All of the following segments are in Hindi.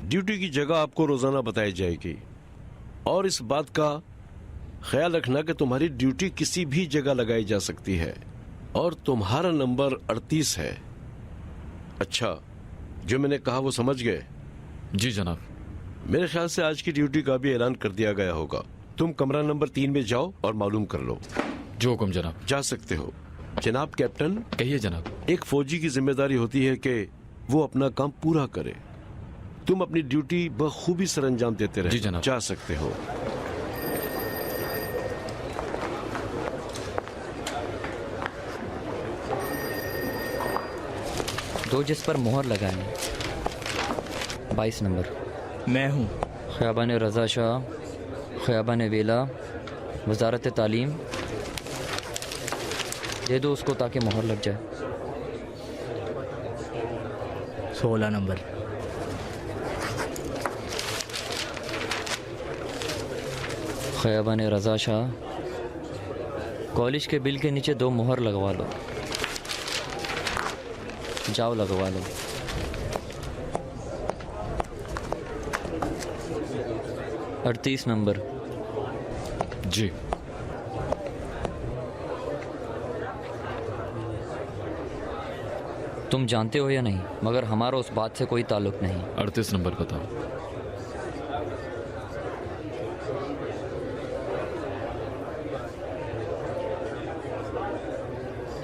ड्यूटी की जगह आपको रोजाना बताई जाएगी और इस बात का ख्याल रखना कि तुम्हारी ड्यूटी किसी भी जगह लगाई जा सकती है और तुम्हारा नंबर 38 है। अच्छा, जो मैंने कहा वो समझ गए? जी जनाब। मेरे ख्याल से आज की ड्यूटी का भी ऐलान कर दिया गया होगा। तुम कमरा नंबर 3 में जाओ और मालूम कर लो। जो हुक्म जनाब। जा सकते हो। जनाब कैप्टन। कहिए जनाब। एक फौजी की जिम्मेदारी होती है कि वो अपना काम पूरा करे। तुम अपनी ड्यूटी बखूबी सर अंजाम देते रहे। जी जनाब। जा सकते हो। दो जिस पर मोहर लगाएं। 22 नंबर। मैं हूँ। ख़याबान रज़ा शाह, ख़याबान वेला, वजारत तालीम। दे दो उसको ताकि मोहर लग जाए। 16 नंबर। ख़याबान रज़ा शाह, कॉलेज के बिल के नीचे 2 मोहर लगवा लो। जाओ लगवा लो। अड़तीस नंबर। जी। तुम जानते हो या नहीं, मगर हमारा उस बात से कोई ताल्लुक नहीं। 38 नंबर बताओ।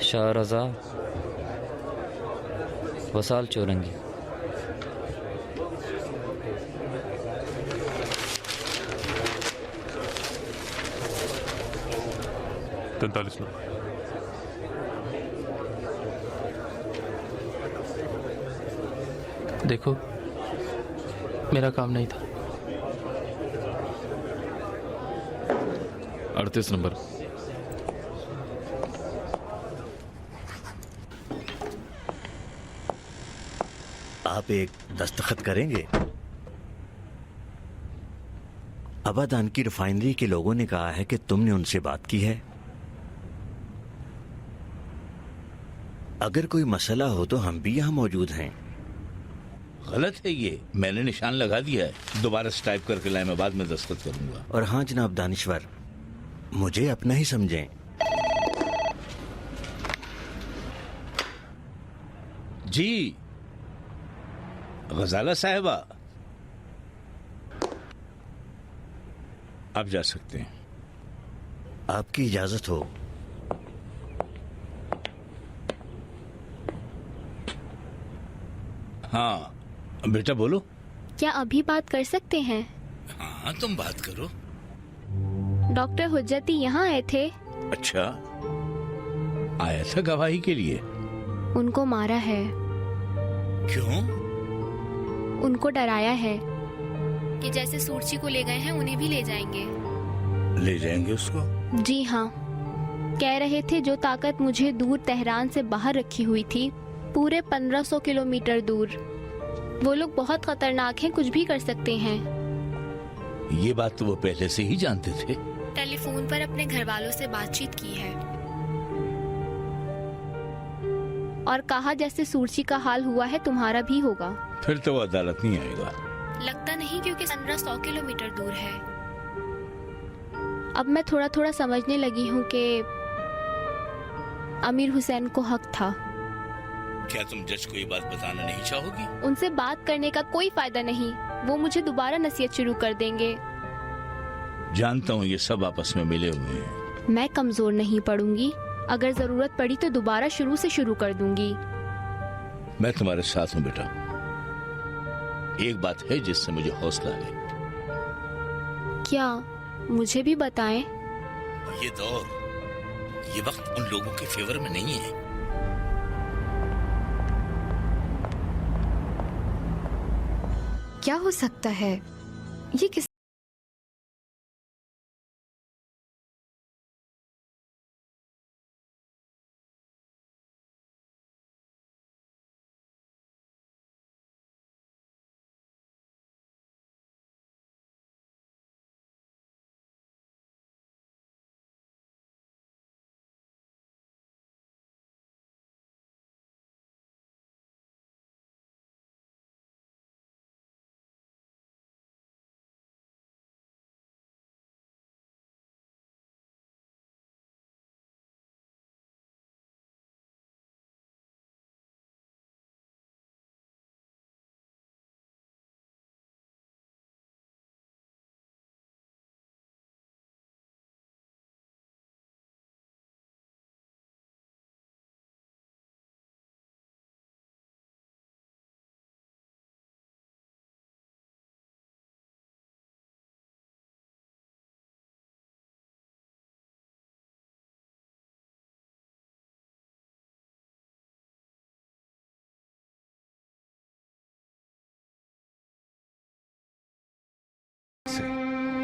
शाह रज़ा, वसाल चौरंगी। तैंतालीस नंबर। देखो, मेरा काम नहीं था। 38 नंबर। आप एक दस्तखत करेंगे? अबादान की रिफाइनरी के लोगों ने कहा है कि तुमने उनसे बात की है। अगर कोई मसला हो तो हम भी यहाँ मौजूद हैं। गलत है ये, मैंने निशान लगा दिया है। दोबारा से टाइप करके लाए, मैं बाद में दस्तखत करूंगा। और हाँ जनाब दानिश्वर, मुझे अपना ही समझें। जी गजाला साहिबा, आप जा सकते हैं। आपकी इजाजत हो। हाँ बेटा बोलो। क्या अभी बात कर सकते हैं? हाँ तुम बात करो। डॉक्टर हुज्जती यहाँ आए थे। अच्छा, आया था गवाही के लिए? उनको मारा है। क्यों? उनको डराया है कि जैसे सूरजी को ले गए हैं उन्हें भी ले जाएंगे। ले जाएंगे उसको? जी हाँ, कह रहे थे जो ताकत मुझे दूर तेहरान से बाहर रखी हुई थी, पूरे 1500 किलोमीटर दूर। वो लोग बहुत खतरनाक हैं, कुछ भी कर सकते हैं। ये बात तो वो पहले से ही जानते थे। टेलीफोन पर अपने घर वालों से बातचीत की है और कहा जैसे सूरजी का हाल हुआ है तुम्हारा भी होगा। फिर तो वो अदालत नहीं आएगा। लगता नहीं, क्योंकि 1500 किलोमीटर दूर है। अब मैं थोड़ा थोड़ा समझने लगी हूँ कि अमीर हुसैन को हक था। क्या तुम जज को ये बात बताना नहीं चाहोगी? उनसे बात करने का कोई फायदा नहीं, वो मुझे दोबारा नसीहत शुरू कर देंगे। जानता हूँ ये सब आपस में मिले हुए हैं। मैं कमजोर नहीं पड़ूंगी, अगर जरूरत पड़ी तो दोबारा शुरू से शुरू कर दूंगी। मैं तुम्हारे साथ हूँ बेटा। एक बात है जिससे मुझे हौसला है। क्या? मुझे भी बताएं। ये दौर, ये वक्त उन लोगों के फेवर में नहीं है। क्या हो सकता है? ये किस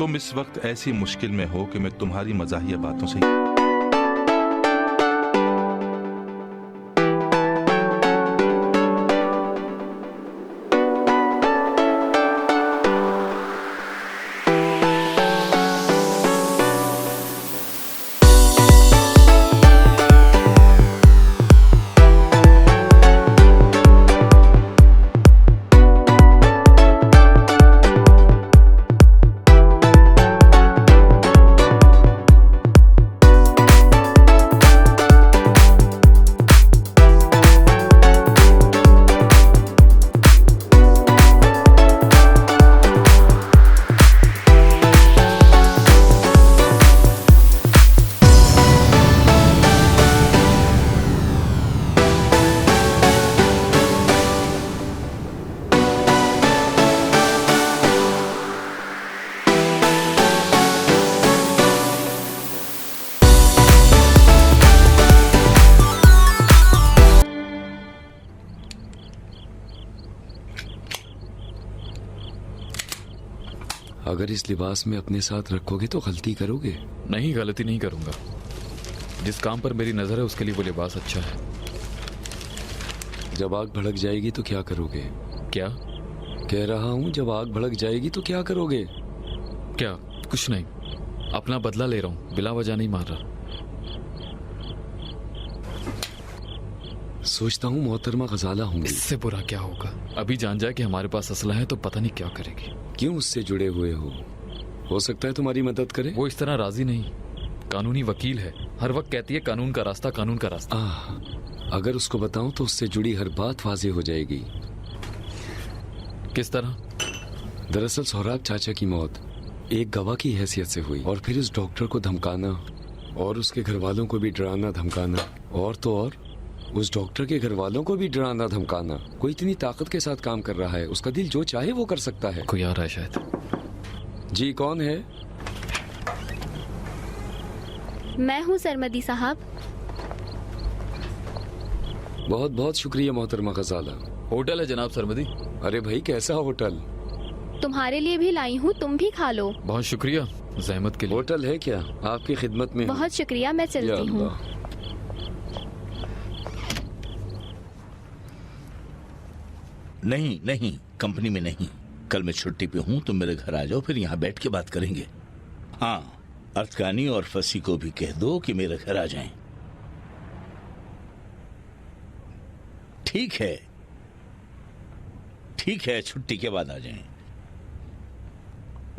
तुम इस वक्त ऐसी मुश्किल में हो कि मैं तुम्हारी मजाहिया बातों से अगर इस लिबास में अपने साथ रखोगे तो गलती करोगे। नहीं, गलती नहीं करूंगा। जिस काम पर मेरी नजर है उसके लिए वो लिबास अच्छा है। जब आग भड़क जाएगी तो क्या करोगे? क्या कह रहा हूँ, जब आग भड़क जाएगी तो क्या करोगे? क्या? कुछ नहीं, अपना बदला ले रहा हूँ, बिला वजह नहीं मार रहा। सोचता हूँ मोहतरमा गजाला होंगी। इससे बुरा क्या होगा? अभी जान जाए कि हमारे पास असला है तो पता नहीं क्या करेगी। क्यों उससे जुड़े हुए हो सकता है तुम्हारी मदद करे। वो इस तरह राजी नहीं, कानूनी वकील है, हर वक्त कहती है कानून का रास्ता, कानून का रास्ता। अगर उसको बताऊं तो उससे जुड़ी हर बात वाज़े हो जाएगी। किस तरह? दरअसल सोहराब चाचा की मौत एक गवाह की हैसियत से हुई, और फिर उस डॉक्टर को धमकाना और उसके घर वालों को भी डराना धमकाना, और तो और उस डॉक्टर के घर वालों को भी डराना धमकाना। कोई इतनी ताकत के साथ काम कर रहा है, उसका दिल जो चाहे वो कर सकता है। कोई आ रहा है शायद। जी, कौन है? मैं हूँ सरमदी साहब। बहुत बहुत शुक्रिया मोहतरमा गजाला। होटल है जनाब सरमदी। अरे भाई, कैसा होटल? तुम्हारे लिए भी लाई हूँ, तुम भी खा लो। बहुत शुक्रिया जहमत के लिए। होटल है क्या? आपकी खिदमत में। बहुत शुक्रिया, मैं चलती हूँ। नहीं नहीं, कंपनी में नहीं। कल मैं छुट्टी पे हूँ, तुम मेरे घर आ जाओ, फिर यहाँ बैठ के बात करेंगे। हाँ, अर्थकानी और फसी को भी कह दो कि मेरे घर आ जाएं। ठीक है, ठीक है, छुट्टी के बाद आ जाएं।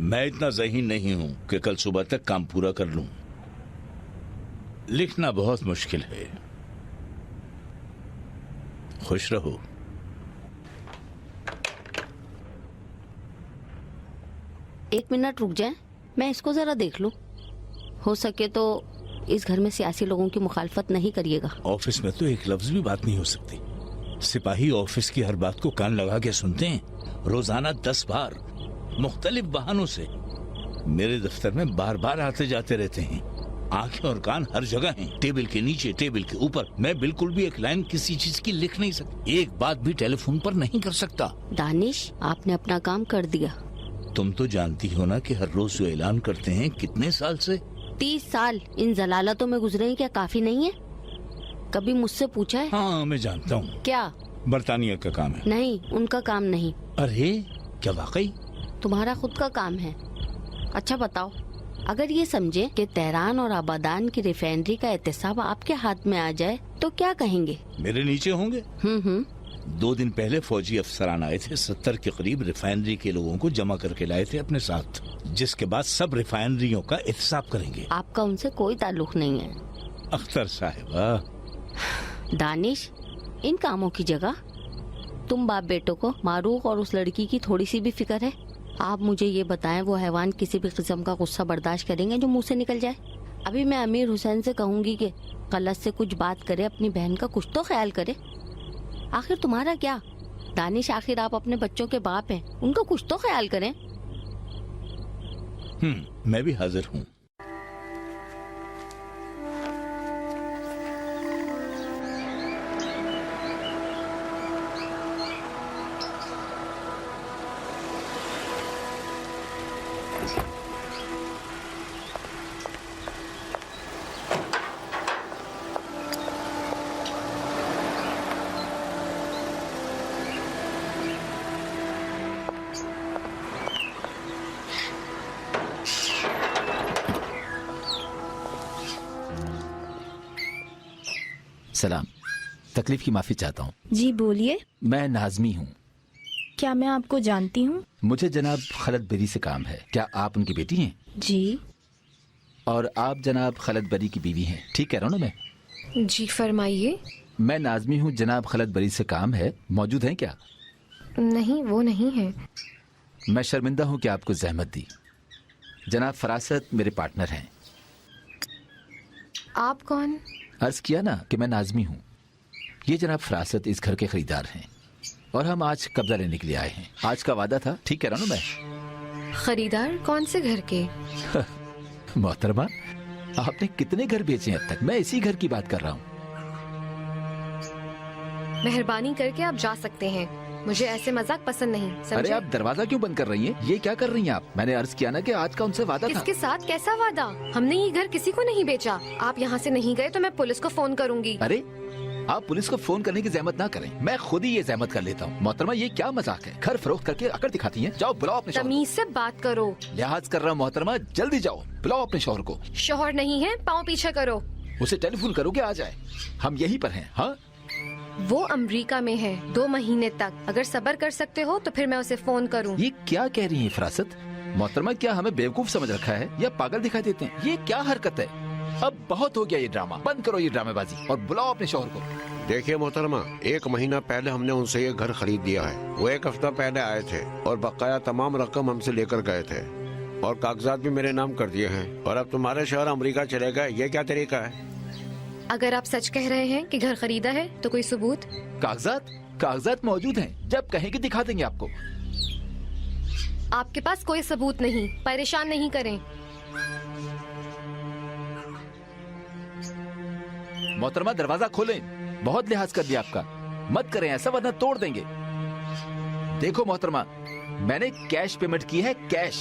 मैं इतना ज़हीन नहीं हूं कि कल सुबह तक काम पूरा कर लूं। लिखना बहुत मुश्किल है। खुश रहो। एक मिनट रुक जाए, मैं इसको जरा देख लूं। हो सके तो इस घर में सियासी लोगों की मुखालफत नहीं करिएगा। ऑफिस में तो एक लफ्ज भी बात नहीं हो सकती। सिपाही ऑफिस की हर बात को कान लगा के सुनते हैं, रोजाना 10 बार मुख्तलिफ बहानों से। मेरे दफ्तर में बार बार आते जाते रहते हैं। आंखें और कान हर जगह हैं, टेबल के नीचे, टेबल के ऊपर। मैं बिल्कुल भी एक लाइन किसी चीज की लिख नहीं सकती, एक बात भी टेलीफोन पर नहीं कर सकता। दानिश, आपने अपना काम कर दिया। तुम तो जानती हो ना कि हर रोज जो ऐलान करते हैं, कितने साल से? 30 साल इन जलालतों में गुजरे हैं, क्या काफी नहीं है? कभी मुझसे पूछा है? हाँ, मैं जानता हूँ। क्या? बरतानिया का काम है। नहीं, उनका काम नहीं। अरे क्या वाकई? तुम्हारा खुद का काम है। अच्छा बताओ, अगर ये समझे कि तेहरान और आबादान की रिफाइनरी का एहतसाब आपके हाथ में आ जाए तो क्या कहेंगे? मेरे नीचे होंगे। 2 दिन पहले फौजी अफसरान आए थे, 70 के करीब रिफाइनरी के लोगों को जमा करके लाए थे अपने साथ, जिसके बाद सब रिफाइनरियों का एहतसाब करेंगे। आपका उनसे कोई ताल्लुक नहीं है। अख्तर साहिबा। दानिश, इन कामों की जगह तुम बाप बेटों को मारूफ और उस लड़की की थोड़ी सी भी फिक्र है? आप मुझे ये बताएं, वो हैवान किसी भी किस्म का गुस्सा बर्दाश्त करेंगे जो मुंह से निकल जाए? अभी मैं अमीर हुसैन से कहूंगी कि गलत से कुछ बात करे, अपनी बहन का कुछ तो ख्याल करे। आखिर तुम्हारा क्या? दानिश, आखिर आप अपने बच्चों के बाप हैं, उनका कुछ तो ख्याल करें। मैं भी हाजिर हूँ। सलाम। तकलीफ की माफी चाहता हूँ। जी बोलिए। मैं नाजमी हूँ। क्या मैं आपको जानती हूँ? मुझे जनाब खलत बरी से काम है। क्या आप उनकी बेटी हैं? जी। और आप जनाब खलत बरी की बीवी हैं, ठीक कह रहा हूँ ना मैं? जी फरमाइए। मैं नाजमी हूँ, जनाब खलत बरी से काम है, मौजूद हैं क्या? नहीं, वो नहीं है। मैं शर्मिंदा हूँ कि आपको जहमत दी। जनाब फरासत मेरे पार्टनर हैं। आप कौन? अर्ज किया ना कि मैं नाजमी हूँ। ये जनाब फरासत इस घर के खरीदार हैं और हम आज कब्जा लेने के लिए आए हैं। आज का वादा था, ठीक कह रहा हूँ ना मैं? खरीदार कौन से घर के? मोहतरमा, आपने कितने घर बेचे हैं अब तक? मैं इसी घर की बात कर रहा हूँ। मेहरबानी करके आप जा सकते हैं। मुझे ऐसे मजाक पसंद नहीं, समझे? अरे आप दरवाजा क्यों बंद कर रही हैं? ये क्या कर रही हैं आप? मैंने अर्ज किया ना कि आज का उनसे वादा था। किसके साथ? कैसा वादा? हमने ये घर किसी को नहीं बेचा। आप यहाँ से नहीं गए तो मैं पुलिस को फोन करूँगी। अरे आप पुलिस को फोन करने की जहमत ना करें, मैं खुद ही ये जहमत कर लेता हूँ। मोहतरमा, ये क्या मजाक है? घर फरोख्त करके अकड़ दिखाती हैं। जाओ बुलाओ अपने शौहर तमीज से बात करो। को। लिहाज कर रहा हूँ मोहतरमा, जल्दी जाओ बुलाओ अपने शौहर को। शौहर नहीं है, पाँव पीछे करो। उसे टेलीफोन करो कि आ जाए। हम यहीं पर हैं। हाँ, वो अमेरिका में है 2 महीने तक। अगर सब्र कर सकते हो तो फिर मैं उसे फोन करूँ। ये क्या कह रही है फरासत? मोहतरमा, क्या हमें बेवकूफ समझ रखा है या पागल दिखाई देते हैं? ये क्या हरकत है? अब बहुत हो गया ये ड्रामा, बंद करो ये ड्रामेबाजी और बुलाओ अपने शौहर को। देखिए मोहतरमा, 1 महीना पहले हमने उनसे ये घर खरीद दिया है। वो 1 हफ्ता पहले आए थे और बकाया तमाम रकम हमसे लेकर गए थे और कागजात भी मेरे नाम कर दिए हैं। और अब तुम्हारे शहर अमेरिका चले गए, ये क्या तरीका है? अगर आप सच कह रहे हैं कि घर खरीदा है तो कोई सबूत? कागजात मौजूद हैं, जब कहेंगे दिखा देंगे आपको। आपके पास कोई सबूत नहीं, परेशान नहीं करें। मोहतरमा, दरवाजा खोलें। बहुत लिहाज कर दिया आपका, मत करें ऐसा वरना तोड़ देंगे। देखो मोहतरमा, मैंने कैश पेमेंट की है, कैश,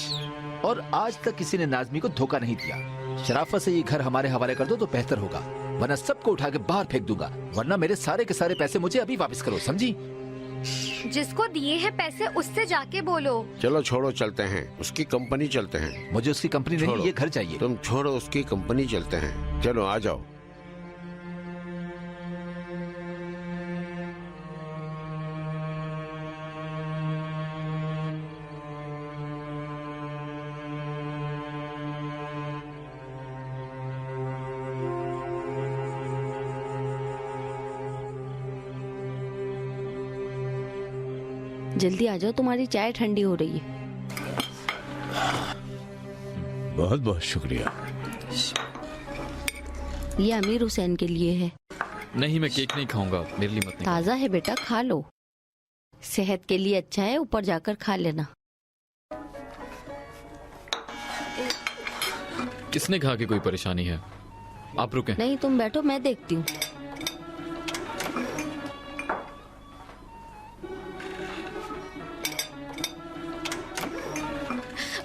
और आज तक किसी ने नाजमी को धोखा नहीं दिया। शराफत से ये घर हमारे हवाले कर दो तो बेहतर होगा, वरना सबको उठा के बाहर फेंक दूंगा। वरना मेरे सारे के सारे पैसे मुझे अभी वापस करो, समझी? जिसको दिए हैं पैसे उससे जाके बोलो। चलो छोड़ो, चलते हैं, उसकी कंपनी चलते हैं। मुझे उसकी कंपनी नहीं, छोड़ो। ये घर चाहिए। तुम छोड़ो, उसकी कंपनी चलते हैं। चलो आ जाओ। जल्दी आ जाओ, तुम्हारी चाय ठंडी हो रही है। बहुत बहुत शुक्रिया। ये अमीर हुसैन के लिए है। नहीं, मैं केक नहीं खाऊंगा, मेरे लिए मत नहीं। ताज़ा है बेटा, खा लो, सेहत के लिए अच्छा है। ऊपर जाकर खा लेना। किसने कहा कि कोई परेशानी है? आप रुकें। नहीं, तुम बैठो, मैं देखती हूँ।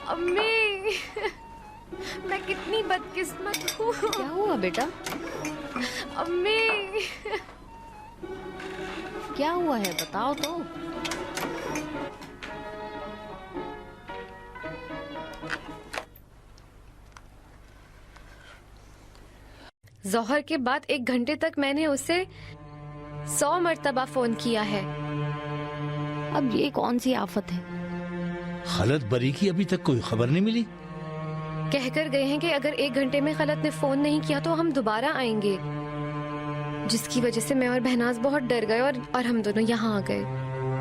अम्मी, मैं कितनी बदकिस्मत हूँ। क्या हुआ बेटा? अम्मी, क्या हुआ है, बताओ तो। जोहर के बाद 1 घंटे तक मैंने उसे 100 मर्तबा फोन किया है। अब ये कौन सी आफत है? खलत बरी की अभी तक कोई खबर नहीं मिली। कहकर गए हैं कि अगर 1 घंटे में खलत ने फोन नहीं किया तो हम दोबारा आएंगे, जिसकी वजह से मैं और बहनाज बहुत डर गए और हम दोनों यहाँ आ गए।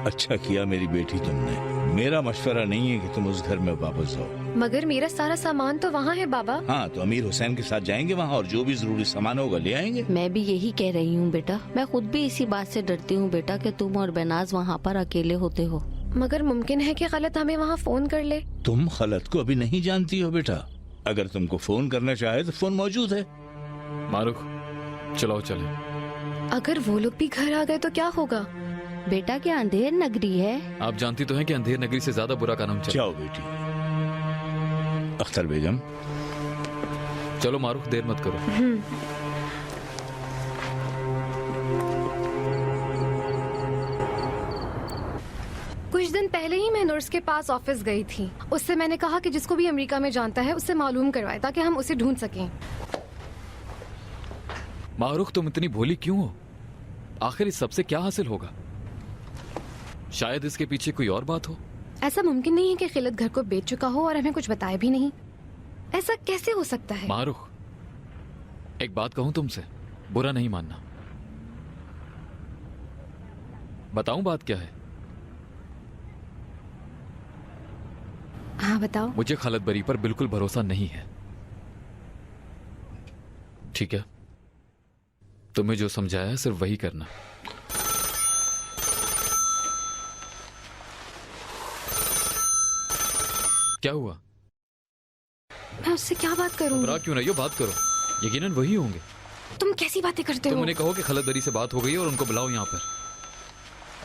अच्छा किया मेरी बेटी तुमने। मेरा मशवरा नहीं है कि तुम उस घर में वापस जाओ। मगर मेरा सारा सामान तो वहाँ है बाबा। हाँ, तो अमीर हुसैन के साथ जाएंगे वहाँ और जो भी जरूरी सामान होगा ले आएंगे। मैं भी यही कह रही हूँ बेटा। मैं खुद भी इसी बात से डरती हूँ बेटा कि तुम और बेनाज वहाँ पर अकेले होते हो। मगर मुमकिन है कि खलत हमें वहाँ फोन कर ले। तुम खलत को अभी नहीं जानती हो बेटा। अगर तुमको फोन करना चाहे तो फोन मौजूद है। मारूख, चलो चले। अगर वो लोग भी घर आ गए तो क्या होगा? बेटा, क्या अंधेर नगरी है? आप जानती तो हैं कि अंधेर नगरी से ज्यादा बुरा कानून चल। जाओ बेटी। अख्तर बेगम, चलो मारूख, देर मत करो। कुछ दिन पहले ही मैं नर्स के पास ऑफिस गई थी। उससे मैंने कहा कि जिसको भी अमेरिका में जानता है उससे मालूम करवाए ताकि हम उसे ढूंढ सकें। मारूख, तुम इतनी भोली क्यों हो? आखिर इस सबसे क्या हासिल होगा? शायद इसके पीछे कोई और बात हो। ऐसा मुमकिन नहीं है कि खिलत घर को बेच चुका हो और हमें कुछ बताया भी नहीं। ऐसा कैसे हो सकता है? मारुख, एक बात कहूं तुमसे, बुरा नहीं मानना। बताऊं बात क्या है? हाँ बताओ। मुझे खलत बरी पर बिल्कुल भरोसा नहीं है। ठीक है, तुम्हें जो समझाया है सिर्फ वही करना। क्या हुआ? मैं उससे क्या बात करूंगी? घबरा क्यों नहीं हो, बात करो। यकीनन वही होंगे। तुम कैसी बातें करते तुम हो? उन्हें कहो कि खलत बरी से बात हो गई है और उनको बुलाओ यहाँ पर,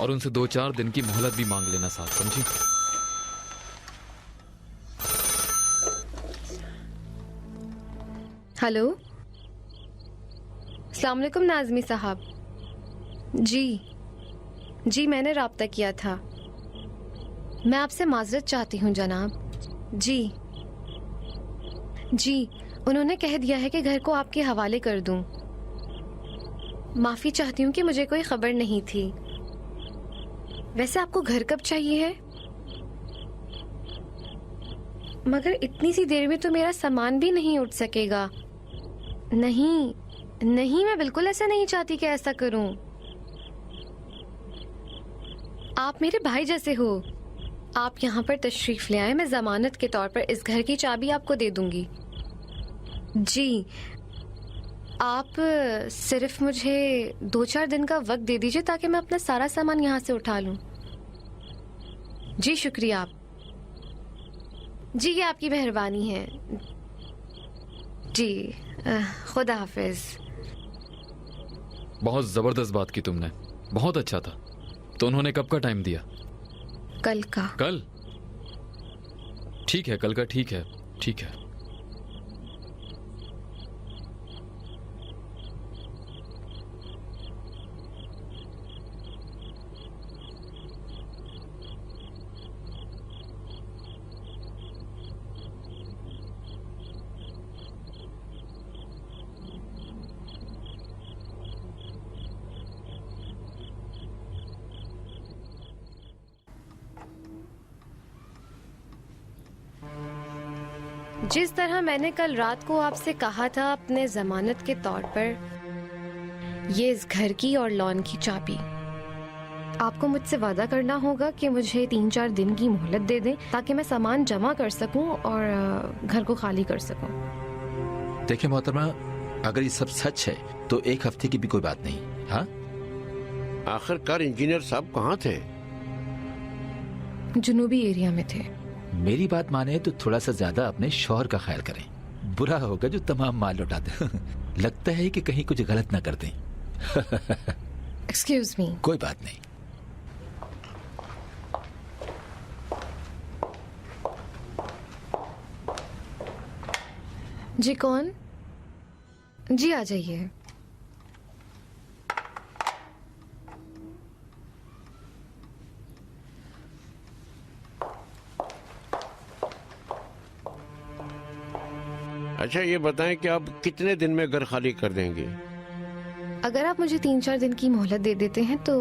और उनसे 2-4 दिन की मोहलत भी मांग लेना साथ, समझी? हेलो, अस्सलाम वालेकुम नाज़मी साहब। जी मैंने राब्ता किया था। मैं आपसे माजरत चाहती हूँ जनाब। जी उन्होंने कह दिया है कि घर को आपके हवाले कर दूं। माफी चाहती हूँ कि मुझे कोई खबर नहीं थी। वैसे आपको घर कब चाहिए है? मगर इतनी सी देर में तो मेरा सामान भी नहीं उठ सकेगा। नहीं, मैं बिल्कुल ऐसा नहीं चाहती कि ऐसा करूं। आप मेरे भाई जैसे हो। आप यहाँ पर तशरीफ ले आए, मैं जमानत के तौर पर इस घर की चाबी आपको दे दूंगी। जी, आप सिर्फ मुझे 2-4 दिन का वक्त दे दीजिए ताकि मैं अपना सारा सामान यहाँ से उठा लूं। जी शुक्रिया आप। जी ये आपकी मेहरबानी है। जी खुदा हाफिज। बहुत जबरदस्त बात की तुमने, बहुत अच्छा था। तो उन्होंने कब का टाइम दिया? कल का। कल? ठीक है, कल का ठीक है, ठीक है। जिस तरह मैंने कल रात को आपसे कहा था अपने जमानत के तौर पर, ये इस घर की और लॉन की चाबी। आपको मुझसे वादा करना होगा कि मुझे 3-4 दिन की मोहलत दे दें ताकि मैं सामान जमा कर सकूं और घर को खाली कर सकूं। देखिए मोहतरमा, अगर ये सब सच है तो 1 हफ्ते की भी कोई बात नहीं। हाँ, आखिरकार इंजीनियर साहब कहाँ थे? जुनूबी एरिया में थे। मेरी बात माने तो थोड़ा सा ज्यादा अपने शौहर का ख्याल करें। बुरा होगा जो तमाम माल लौटा दे। लगता है कि कहीं कुछ गलत ना कर दें। Excuse me. कोई बात नहीं। जी कौन? जी आ जाइए। अच्छा ये बताएं कि आप कितने दिन में घर खाली कर देंगे? अगर आप मुझे 3-4 दिन की मोहलत दे देते हैं तो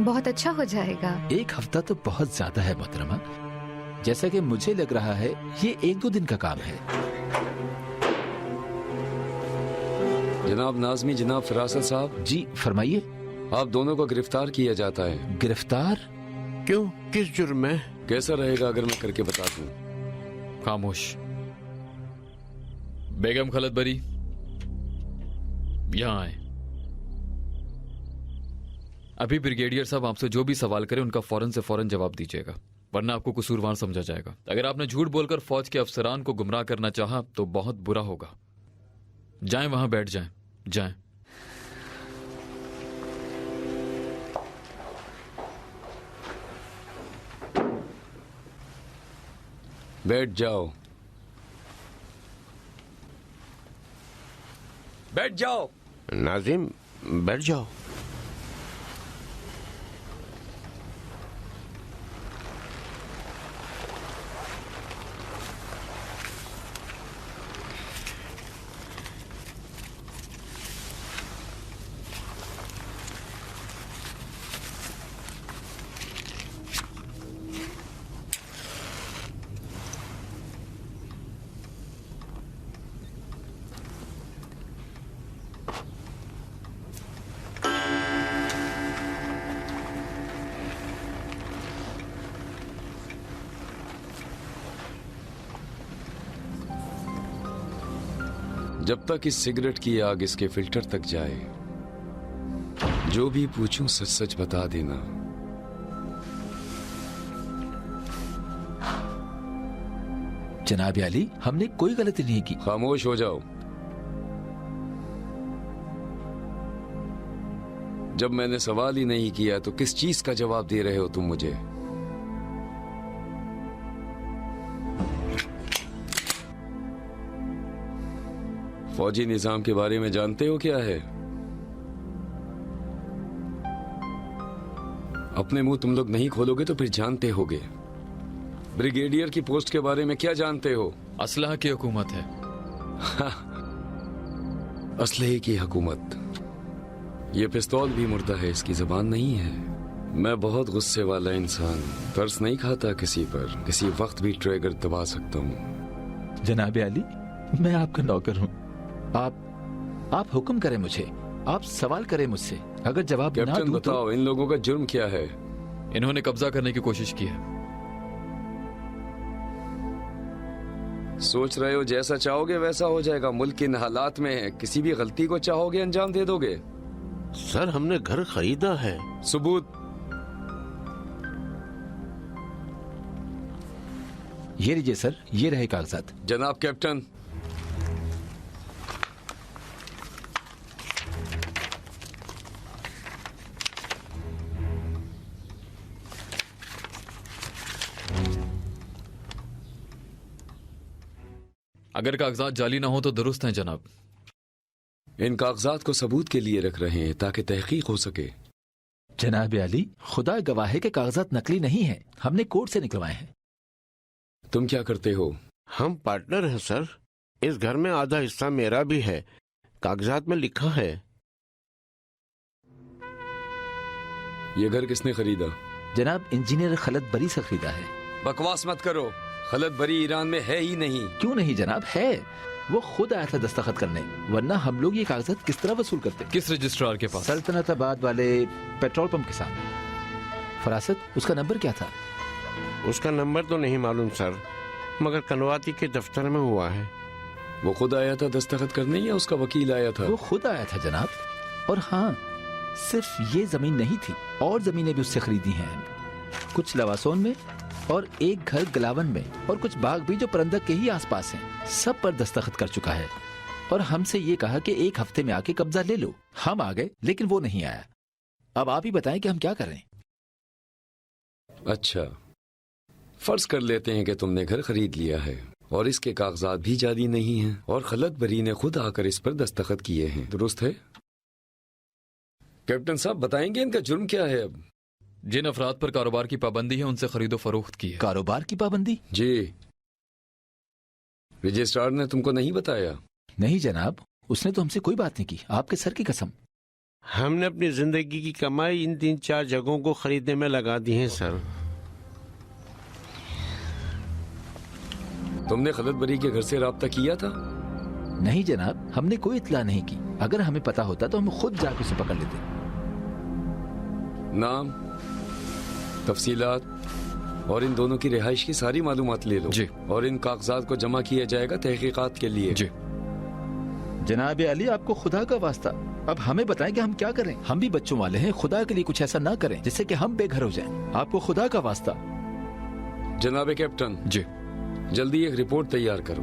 बहुत अच्छा हो जाएगा। 1 हफ्ता तो बहुत ज्यादा है मोहतरमा। जैसा कि मुझे लग रहा है ये 1-2 दिन का काम है। जनाब नाज़मी, जनाब फिरासत साहब। जी फरमाइए। आप दोनों को गिरफ्तार किया जाता है। गिरफ्तार? क्यों, किस जुर्म में? कैसा रहेगा अगर मैं करके बता दूं? खामोश। बेगम खलत बरी, यहां आए। अभी ब्रिगेडियर साहब आपसे जो भी सवाल करें उनका फौरन से फौरन जवाब दीजिएगा, वरना आपको कसूरवार समझा जाएगा। अगर आपने झूठ बोलकर फौज के अफसरान को गुमराह करना चाहा तो बहुत बुरा होगा। जाएं, वहां बैठ जाएं, जाएं। बैठ जाओ, बैठ जाओ। नाजिम बैठ जाओ। जब तक इस सिगरेट की आग इसके फिल्टर तक जाए, जो भी पूछूं सच सच बता देना। जनाब अली, हमने कोई गलती नहीं की। खामोश हो जाओ। जब मैंने सवाल ही नहीं किया तो किस चीज का जवाब दे रहे हो तुम मुझे? फौजी निजाम के बारे में जानते हो क्या है? अपने मुंह तुम लोग नहीं खोलोगे तो फिर जानते होगे। ब्रिगेडियर की पोस्ट के बारे में क्या जानते हो? असलहा की हुकूमत है। असलहे की हुकूमत। ये पिस्तौल भी मुर्दा है, इसकी जबान नहीं है। मैं बहुत गुस्से वाला इंसान, तरस नहीं खाता किसी पर, किसी वक्त भी ट्रिगर दबा सकता हूँ। जनाब अली, मैं आपका नौकर हूँ। आप हुक्म करें मुझे, आप सवाल करें मुझसे। अगर जवाब ना कैप्टन दूं बताओ, इन लोगों का जुर्म क्या है? इन्होंने कब्जा करने की कोशिश की है। सोच रहे हो जैसा चाहोगे वैसा हो जाएगा? मुल्क इन हालात में है, किसी भी गलती को चाहोगे अंजाम दे दोगे। सर, हमने घर खरीदा है। सबूत? ये लीजिए सर, ये रहे कागजात। जनाब कैप्टन, अगर कागजात जाली ना हो तो दुरुस्त हैं जनाब। इन कागजात को सबूत के लिए रख रहे हैं ताकि तहकीक हो सके। जनाब अली, खुदा गवाह है कि कागजात नकली नहीं है, हमने कोर्ट से निकलवाए हैं। तुम क्या करते हो? हम पार्टनर हैं सर। इस घर में आधा हिस्सा मेरा भी है, कागजात में लिखा है। ये घर किसने खरीदा? जनाब इंजीनियर खलत बरी से खरीदा है। बकवास मत करो, खलत बरी ईरान में है ही नहीं। क्यों नहीं जनाब, है। वो खुद आया था दस्तखत करने, वरना हम लोग ये कागजात किस तरह वसूल करते? किस रजिस्ट्रार के पास? सल्तनताबाद वाले पेट्रोल पंप के साथ। फरासत, उसका नंबर क्या था? उसका नंबर तो नहीं मालूम सर, मगर कनवाती के दफ्तर में हुआ है। वो खुद आया था दस्तखत करने या उसका वकील आया था? वो खुद आया था जनाब। और हाँ, सिर्फ ये जमीन नहीं थी, और जमीनें भी उससे खरीदी हैं। कुछ लवासोन में और एक घर गलावन में, और कुछ बाग भी जो परंदक के ही आसपास हैं। सब पर दस्तखत कर चुका है और हमसे ये कहा कि 1 हफ्ते में आके कब्जा ले लो। हम आ गए लेकिन वो नहीं आया। अब आप ही बताएं कि हम क्या करें। अच्छा, फर्ज कर लेते हैं कि तुमने घर खरीद लिया है और इसके कागजात भी जाली नहीं हैं और खलत बरी ने खुद आकर इस पर दस्तखत किए हैं, दुरुस्त है? कैप्टन साहब बताएंगे इनका जुर्म क्या है? अब जिन अफराद पर कारोबार की पाबंदी है उनसे खरीदो फरोख्त की है। कारोबार की पाबंदी? जी। रजिस्ट्रार ने तुमको नहीं बताया? नहीं जनाब, उसने तो हमसे कोई बात नहीं की, आपके सर की कसम। हमने अपनी जिंदगी की कमाई इन 3-4 जगहों को खरीदने में लगा दी है सर। तुमने खलत बरी के घर से राब्ता किया था? नहीं जनाब, हमने कोई इत्तला नहीं की। अगर हमें पता होता तो हम खुद जाकर उसे पकड़ लेते। नाम, तफसीलात और इन दोनों की रिहाइश की सारी मालूमात ले लो जी। और इन कागजात को जमा किया जाएगा तहकीकात के लिए। जी। जनाब अली, आपको खुदा का वास्ता, अब हमें बताएं कि हम क्या करें। हम भी बच्चों वाले हैं, खुदा के लिए कुछ ऐसा ना करें जिससे कि हम बेघर हो जाएं। आपको खुदा का वास्ता। जनाब कैप्टन जी, जल्दी एक रिपोर्ट तैयार करो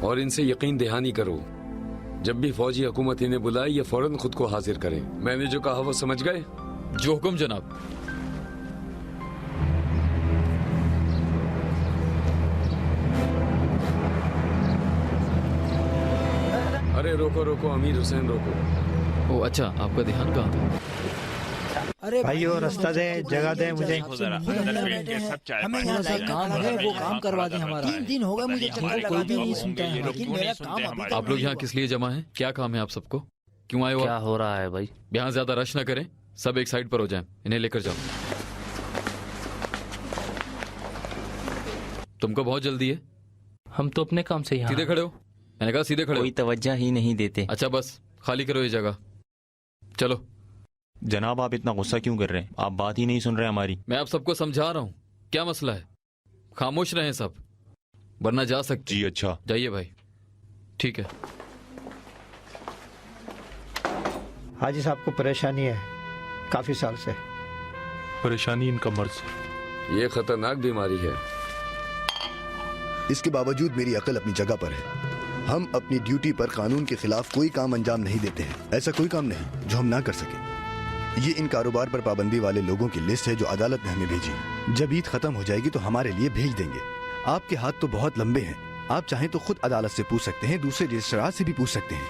और इनसे यकीन दहानी करो। जब भी फौजी हुकूमत इन्हें बुलाए ये फौरन खुद को हाजिर करें। मैंने जो कहा वो समझ गए? जो हुक्म जनाब। अरे रोको रोको अमीर हुसैन, रोको। ओ अच्छा, आपका ध्यान कहाँ था? अरे भाइयों, रास्ता दे, जगह दे मुझे। हमें यहाँ से काम है, वो काम करवा दें हमारा। 3 दिन हो गए मुझे चक्कर कोई भी नहीं सुनता है, लेकिन मेरा काम अभी आप लोग यहाँ किस लिए जमा हैं? क्या काम है आप सबको? क्यों आए हो? क्या हो रहा है भाई? यहाँ ज्यादा रश न करें, सब एक साइड पर हो जाएं। इन्हें लेकर जाओ। तुमको बहुत जल्दी है? हम तो अपने काम से यहाँ। सीधे खड़े हो, मैंने कहा सीधे खड़े हो। कोई तवज्जो ही नहीं देते। अच्छा बस, खाली करो ये जगह, चलो। जनाब आप इतना गुस्सा क्यों कर रहे हैं? आप बात ही नहीं सुन रहे हमारी। मैं आप सबको समझा रहा हूँ, क्या मसला है? खामोश रहें सब, वरना जा सकते। जी अच्छा। जाइए भाई। ठीक है। हाजी साहब को परेशानी है काफी साल से। परेशानी इनका मर्ज। ये खतरनाक बीमारी है। इसके बावजूद मेरी अकल अपनी जगह पर है। हम अपनी ड्यूटी पर कानून के खिलाफ कोई काम अंजाम नहीं देते हैं। ऐसा कोई काम नहीं जो हम ना कर सकें। ये इन कारोबार पर पाबंदी वाले लोगों की लिस्ट है जो अदालत ने हमें भेजी। जब ईद खत्म हो जाएगी तो हमारे लिए भेज देंगे। आपके हाथ तो बहुत लंबे हैं, आप चाहें तो खुद अदालत से पूछ सकते हैं, दूसरे रजिस्ट्रार से भी पूछ सकते हैं।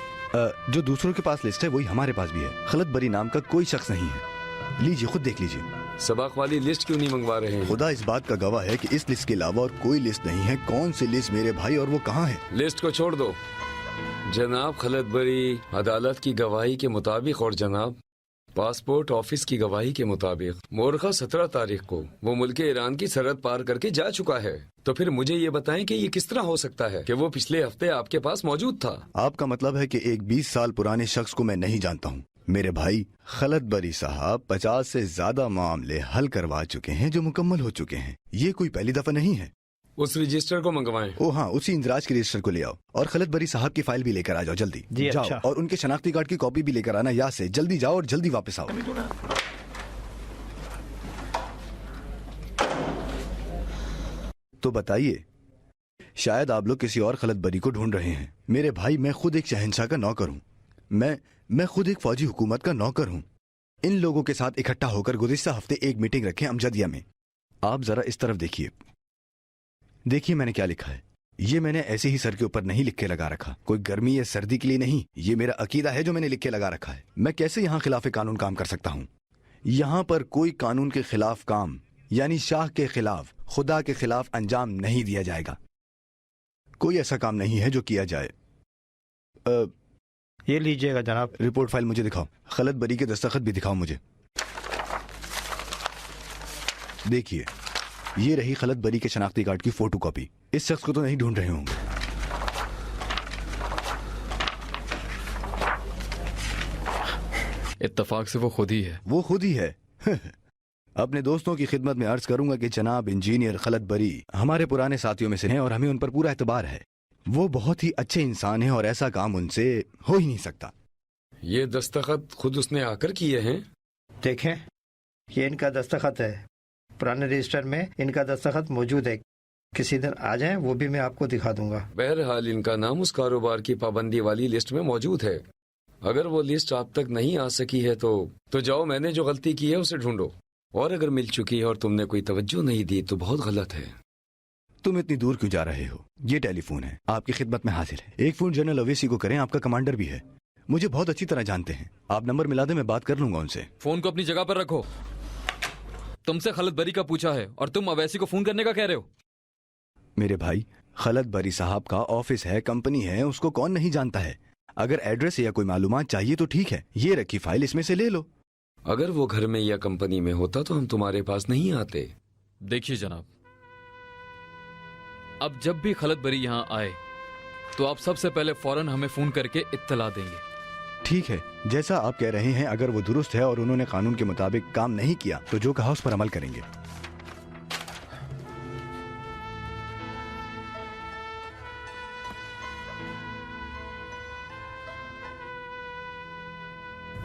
जो दूसरों के पास लिस्ट है वही हमारे पास भी है। खलत बरी नाम का कोई शख्स नहीं है। लीजिए, खुद देख लीजिए। सबक वाली लिस्ट क्यों नहीं मंगवा रहे हैं? खुदा इस बात का गवाह है कि इस लिस्ट के अलावा और कोई लिस्ट नहीं है। कौन सी लिस्ट मेरे भाई, और वो कहाँ है? लिस्ट को छोड़ दो जनाब। खलत बरी अदालत की गवाही के मुताबिक और जनाब पासपोर्ट ऑफिस की गवाही के मुताबिक मोरखा 17 तारीख को वो मुल्क ईरान की सरहद पार करके जा चुका है। तो फिर मुझे ये बताएं कि ये किस तरह हो सकता है कि वो पिछले हफ्ते आपके पास मौजूद था? आपका मतलब है कि एक 20 साल पुराने शख्स को मैं नहीं जानता हूँ? मेरे भाई खलत बरी साहब 50 से ज्यादा मामले हल करवा चुके हैं जो मुकम्मल हो चुके हैं। ये कोई पहली दफा नहीं है। उस रजिस्टर को मंगवाएं। ओ हाँ, उसी इंदराज के रजिस्टर को ले आओ और खलत बरी साहब की फाइल भी लेकर आ जाओ। जल्दी जाओ। अच्छा। और उनके शनाख्ती कार्ड की कॉपी भी लेकर आना यहाँ से। जल्दी जाओ और जल्दी वापस आओ। तो बताइए, शायद आप लोग किसी और खलत बरी को ढूंढ रहे हैं। मेरे भाई, मैं खुद एक शहंशाह का नौकर हूँ। मैं खुद एक फौजी हुकूमत का नौकर हूँ। इन लोगों के साथ इकट्ठा होकर गुज़िश्ता हफ्ते एक मीटिंग रखें अमजदिया में। आप जरा इस तरफ देखिए। देखिए मैंने क्या लिखा है। ये मैंने ऐसे ही सर के ऊपर नहीं लिख के लगा रखा, कोई गर्मी या सर्दी के लिए नहीं। ये मेरा अकीदा है जो मैंने लिख के लगा रखा है। मैं कैसे यहाँ खिलाफ कानून काम कर सकता हूँ? यहाँ पर कोई कानून के खिलाफ काम, यानी शाह के खिलाफ, खुदा के खिलाफ अंजाम नहीं दिया जाएगा। कोई ऐसा काम नहीं है जो किया जाए। ये लीजिएगा जनाब। रिपोर्ट फाइल मुझे दिखाओ। खलत बरी के दस्तखत भी दिखाओ मुझे। देखिए, ये रही खलत बरी के शनाख्ती कार्ड की फोटो कॉपी। इस शख्स को तो नहीं ढूंढ रहे होंगे। इत्तेफाक से वो खुद ही है। वो खुद ही है। अपने दोस्तों की खिदमत में अर्ज करूंगा कि जनाब इंजीनियर खलत बरी हमारे पुराने साथियों में से हैं और हमें उन पर पूरा एतबार है। वो बहुत ही अच्छे इंसान हैं और ऐसा काम उनसे हो ही नहीं सकता। ये दस्तखत खुद उसने आकर किए हैं? देखें, ये इनका दस्तखत है। पुराने रजिस्टर में इनका दस्तखत मौजूद है। किसी दिन आ जाएं, वो भी मैं आपको दिखा दूंगा। बहरहाल इनका नाम उस कारोबार की पाबंदी वाली लिस्ट में मौजूद है। अगर वो लिस्ट आप तक नहीं आ सकी है तो जाओ, मैंने जो गलती की है उसे ढूंढो। और अगर मिल चुकी है और तुमने कोई तवज्जो नहीं दी तो बहुत गलत है। तुम इतनी दूर क्यों जा रहे हो? ये टेलीफोन है, आपकी खिदमत में हाजिर है। एक फोन जनरल अवेसी को करें, आपका कमांडर भी है, मुझे बहुत अच्छी तरह जानते हैं। आप नंबर मिला दे, मैं बात कर लूंगा उनसे। फोन को अपनी जगह पर रखो। तुमसे खलत बरी का पूछा है और तुम अवैसी को फोन करने का कह रहे हो? मेरे भाई, खलत बरी साहब का ऑफिस है, कंपनी है, उसको कौन नहीं जानता है। अगर एड्रेस या कोई मालूमात चाहिए तो ठीक है, ये रखी फाइल, इसमें से ले लो। अगर वो घर में या कंपनी में होता तो हम तुम्हारे पास नहीं आते। देखिए जनाब, अब जब भी खलत बरी यहाँ आए तो आप सबसे पहले फौरन हमें फोन करके इत्तला देंगे। ठीक है, जैसा आप कह रहे हैं। अगर वो दुरुस्त है और उन्होंने कानून के मुताबिक काम नहीं किया तो जो कहा उस पर अमल करेंगे।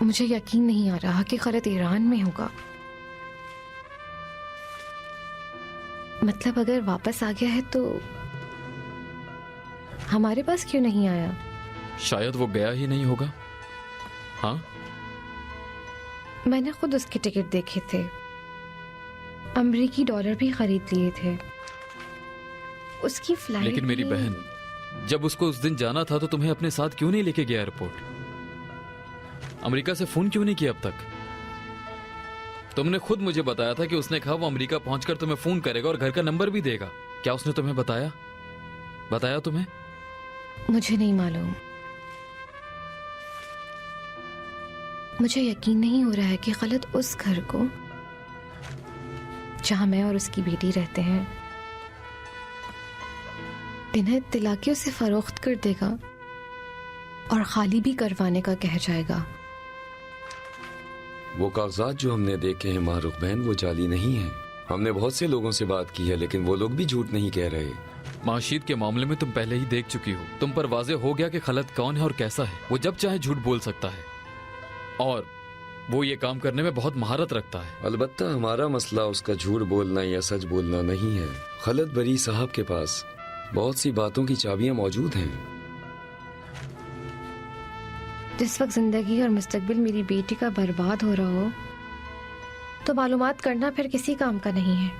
मुझे यकीन नहीं आ रहा कि खलत ईरान में होगा। मतलब अगर वापस आ गया है तो हमारे पास क्यों नहीं आया? शायद वो गया ही नहीं होगा। हाँ, मैंने खुद उसके टिकट देखे थे, अमरीकी डॉलर भी खरीद लिए थे। उसकी फ्लाइट। लेकिन मेरी बहन, जब उसको उस दिन जाना था तो तुम्हें अपने साथ क्यों नहीं लेके गया एयरपोर्ट? अमेरिका से फोन क्यों नहीं किया अब तक? तुमने खुद मुझे बताया था कि उसने कहा वो अमेरिका पहुंचकर तुम्हें फोन करेगा और घर का नंबर भी देगा। क्या उसने तुम्हें बताया तुम्हें? मुझे नहीं मालूम। मुझे यकीन नहीं हो रहा है कि खलत उस घर को जहां मैं और उसकी बेटी रहते हैं बिना इत्तला के उसे फरोख्त कर देगा और खाली भी करवाने का कह जाएगा। वो कागजात जो हमने देखे हैं मारूफ बहन, वो जाली नहीं है। हमने बहुत से लोगों से बात की है लेकिन वो लोग भी झूठ नहीं कह रहे। माशीद के मामले में तुम पहले ही देख चुकी हो। तुम पर वाजे हो गया कि खलत कौन है और कैसा है। वो जब चाहे झूठ बोल सकता है और वो ये काम करने में बहुत महारत रखता है। अलबत्ता हमारा मसला उसका झूठ बोलना या सच बोलना नहीं है। खलत बरी साहब के पास बहुत सी बातों की चाबियां मौजूद हैं। जिस वक्त जिंदगी और मुस्तकबिल मेरी बेटी का बर्बाद हो रहा हो तो मालूमात करना फिर किसी काम का नहीं है।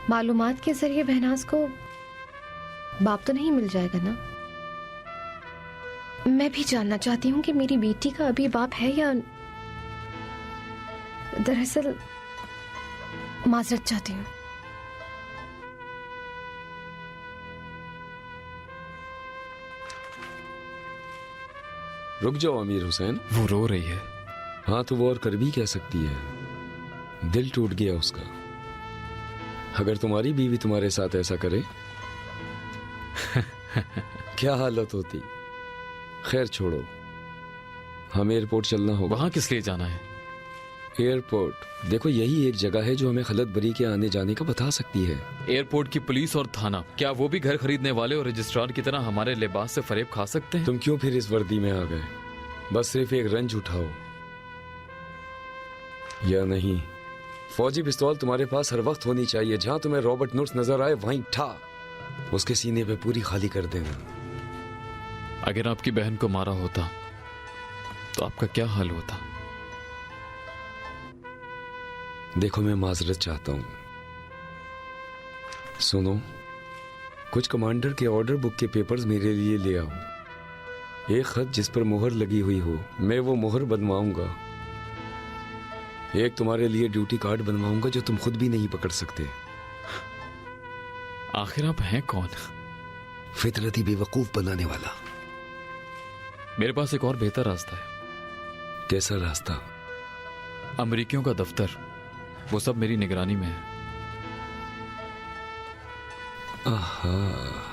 मालूमात के जरिए बहनाज को बाप तो नहीं मिल जाएगा ना। मैं भी जानना चाहती हूँ कि मेरी बेटी का अभी बाप है या दरअसल माजरत चाहती हूँ। रुक जाओ अमीर हुसैन। वो रो रही है। हाँ तो वो और कर भी क्या सकती है, दिल टूट गया उसका। अगर तुम्हारी बीवी तुम्हारे साथ ऐसा करे क्या हालत होती। खैर छोड़ो, हमें एयरपोर्ट चलना होगा। वहां किस लिए जाना है? एयरपोर्ट देखो, यही एक जगह है जो हमें खलत बरी के आने जाने का बता सकती है। एयरपोर्ट की पुलिस और थाना, क्या वो भी घर खरीदने वाले और रजिस्ट्रार की तरह हमारे लिबास से फरेब खा सकते हैं? तुम क्यों फिर इस वर्दी में आ गए? बस सिर्फ एक रंज उठाओ या नहीं। फौजी पिस्तौल तुम्हारे पास हर वक्त होनी चाहिए। जहां तुम्हें रॉबर्ट नुर्स नजर आए वहीं ठा उसके सीने पे पूरी खाली कर देना। अगर आपकी बहन को मारा होता तो आपका क्या हाल होता? देखो मैं माजरत चाहता हूं। सुनो, कुछ कमांडर के ऑर्डर बुक के पेपर्स मेरे लिए ले आओ। एक खत जिस पर मोहर लगी हुई हो, मैं वो मोहर बनवाऊंगा। एक तुम्हारे लिए ड्यूटी कार्ड बनवाऊंगा जो तुम खुद भी नहीं पकड़ सकते। आखिर आप हैं कौन? फितरती बेवकूफ बनाने वाला। मेरे पास एक और बेहतर रास्ता है। कैसा रास्ता? अमेरिकियों का दफ्तर, वो सब मेरी निगरानी में है। आहा।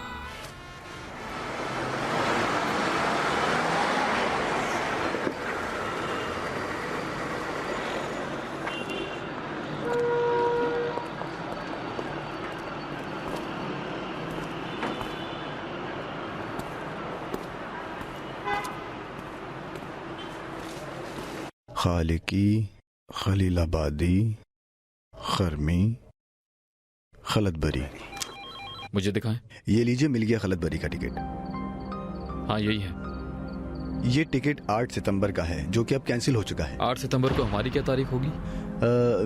खालिकी, खलीलाबादी, खरमी, खलत बरी। मुझे दिखाएं। ये लीजिए, मिल गया खलत बरी का टिकट। हाँ यही है। ये टिकट 8 सितंबर का है जो कि अब कैंसिल हो चुका है। 8 सितंबर को हमारी क्या तारीख होगी?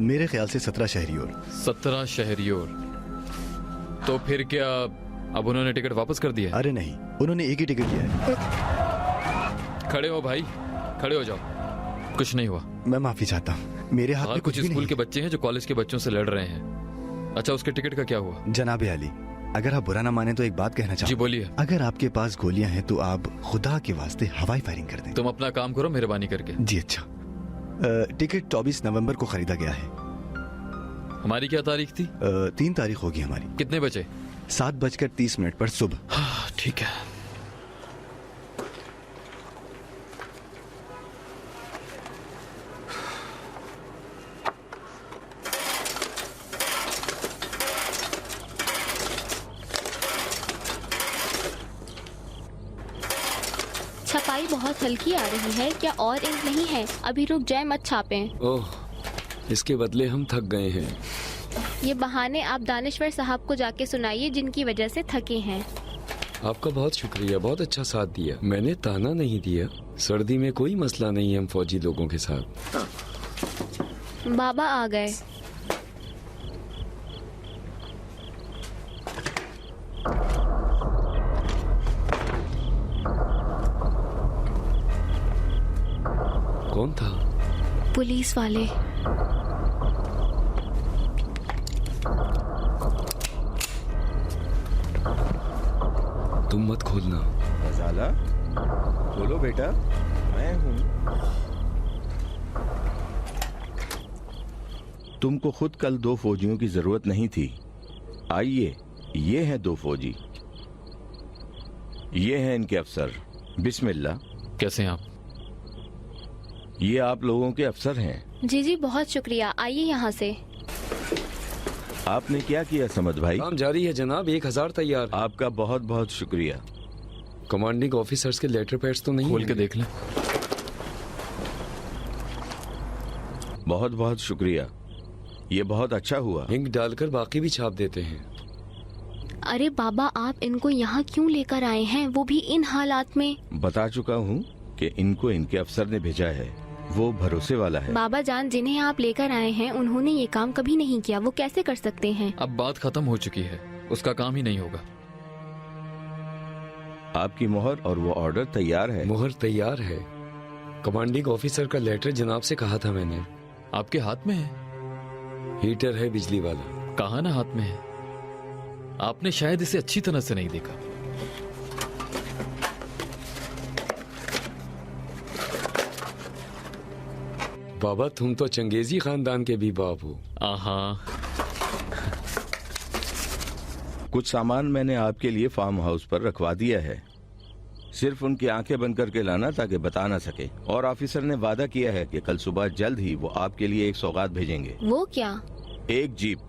मेरे ख्याल से 17 शहरियोर। 17 शहरियोर। तो फिर क्या अब उन्होंने टिकट वापस कर दिया? अरे नहीं, उन्होंने एक ही टिकट दिया है। खड़े हो भाई, खड़े हो जाओ। कुछ नहीं हुआ। मैं माफी चाहता हूँ, मेरे हाथ में कुछ स्कूल के बच्चे हैं जो कॉलेज के बच्चों से लड़ रहे हैं। अच्छा, उसके टिकट का क्या हुआ? जनाब अली, अगर आप बुरा ना माने तो एक बात कहना चाहूँ। जी बोलिए। अगर आपके पास गोलियां हैं तो आप खुदा के वास्ते हवाई फायरिंग कर दें। तुम अपना काम करो मेहरबानी करके। जी अच्छा। टिकट 24 नवंबर को खरीदा गया है। हमारी क्या तारीख थी? 3 तारीख होगी हमारी। कितने बजे? 7:30 पर सुबह। ठीक है। छपाई बहुत हल्की आ रही है, क्या और इंक नहीं है? अभी रुक जाए, मत छापें। ओह, इसके बदले हम थक गए हैं। ये बहाने आप दानिश्वर साहब को जाके सुनाइए जिनकी वजह से थके हैं। आपका बहुत शुक्रिया, बहुत अच्छा साथ दिया। मैंने ताना नहीं दिया। सर्दी में कोई मसला नहीं है हम फौजी लोगों के साथ। बाबा आ गए। कौन था? पुलिस वाले। तुम मत खोलना। गजाला, खोलो बेटा, मैं हूँ। तुमको खुद कल 2 फौजियों की जरूरत नहीं थी। आइए, ये हैं 2 फौजी। ये हैं इनके अफसर। बिस्मिल्लाह। कैसे हैं आप? ये आप लोगों के अफसर हैं। जी जी, बहुत शुक्रिया। आइए यहाँ से। आपने क्या किया समद भाई? काम जारी है जनाब, 1000 तैयार। आपका बहुत बहुत शुक्रिया। कमांडिंग ऑफिसर्स के लेटर पैड्स तो नहीं? खोल के देख लें। बहुत बहुत शुक्रिया, ये बहुत अच्छा हुआ। इंक डालकर बाकी भी छाप देते हैं। अरे बाबा, आप इनको यहाँ क्यों लेकर आए हैं, वो भी इन हालात में? बता चुका हूँ कि इनको इनके अफसर ने भेजा है, वो भरोसे वाला है। बाबा जान, जिन्हें आप लेकर आए हैं उन्होंने ये काम कभी नहीं किया, वो कैसे कर सकते हैं? अब बात खत्म हो चुकी है, उसका काम ही नहीं होगा। आपकी मोहर और वो ऑर्डर तैयार है। मोहर तैयार है। कमांडिंग ऑफिसर का लेटर जनाब से कहा था मैंने। आपके हाथ में है? हीटर है बिजली वाला। कहा ना हाथ में है, आपने शायद इसे अच्छी तरह से नहीं देखा। बाबा तुम तो चंगेजी खानदान के भी बाप हो। आहा। कुछ सामान मैंने आपके लिए फार्म हाउस पर रखवा दिया है, सिर्फ उनकी आंखें बंद करके लाना ताकि बता ना सके। और ऑफिसर ने वादा किया है कि कल सुबह जल्द ही वो आपके लिए एक सौगात भेजेंगे। वो क्या? एक जीप।